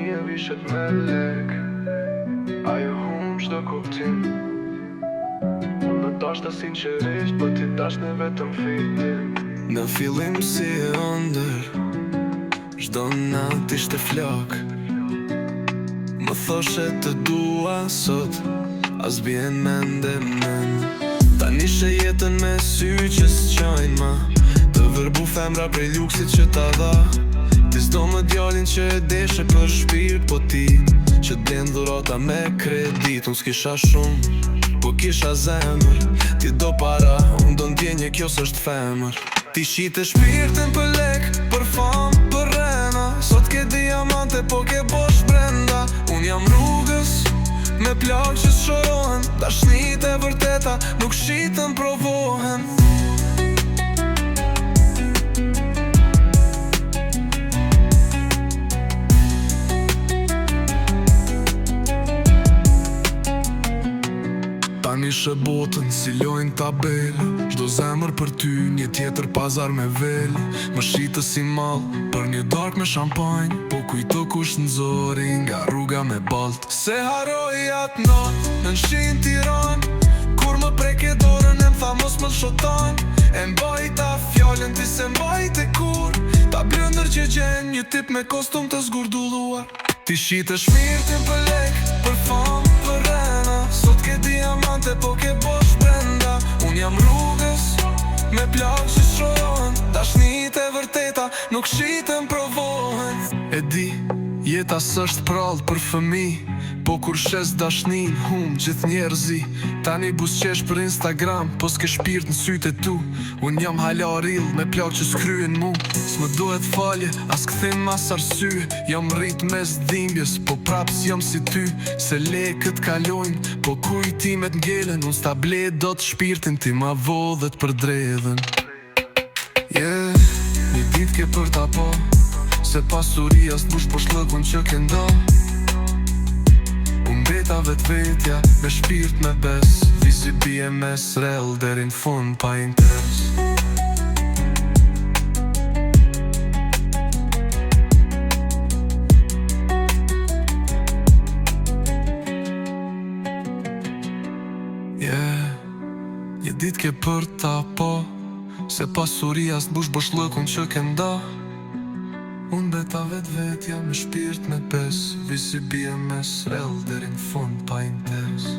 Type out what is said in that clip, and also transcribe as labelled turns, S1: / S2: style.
S1: e vishet me lek. Ajo hum çdo kuptim. Unë më dash të sinqerisht, po ti dash në vetëm fitim.
S2: Në fillim si e ëndër, çdo natë ishte flok. Më thoshe të dua sot, as bjen mende men. Tani she jetën me sy që s'qajnë ma, të vërbu femra prej luksit që ta dha. Ti s'do më djallin që e deshe për shpirt, po ti që t'blen dhurata me kredit. Unë s'kisha shumë, po kisha zemër. Ti do para, unë do ndjenje kjo s'është femër. Ti shite shpirtin për lek, për fam, për rena. Sot ke diamante, po ke bosh brenda. Unë jam rrugës, me plak që s'shorohen. Dashnit e vërteta, nuk shitën provohen. Tani shë botën si lojnë tabelë, çdo zemër për ty, një tjetër pazar me velë. Më shite si mall, për një dark me shampanjë, po kujto kush nxori nga rruga me balt. Se haroj atë not, në nshin Tiran, kur më preke dorën e m'tha mos më shotan. E mbajta fjallën ti se mbajte kur, ta blëndër që gjen një tip me kostum të zgurdulluar. Ti shite shmirtin për lek, për fam, për rena. Sot ke diamante, po ke bosh brenda. Unë jam rrugës, me plak që shrohen. Dashnit e vërteta, nuk shiten provohen. E di, jeta s'është prall për fëmi, po kur shes dashnin, hum gjithë njerëzi. Tani busqesh për Instagram, po s'ke shpirt në sytë e tu. Unë jam hala rill, me plak që s'kryen mu. S'më duhet falje, as këthim as arsye. Jam rrit mes dhimbjes, po prap s'jam si ty. Se lekët kalojnë, po kujtimet ngelen. Unë s'ta ble do të shpirtin, ti ma vodhet për dredhen. Një dit ke për ta po, se pasuria s'mush po shlëkun që ke nda. Unë beta vet vetja, me shpirt me bes. Visi bie mes rel, deri në fund pa interes. Një dit ke për ta po, se pasuria s'mush po shlëkun që ke nda. Unë beta vet vetja, me shpirt me bes. Visi bie mes rel, deri në fund pa interes.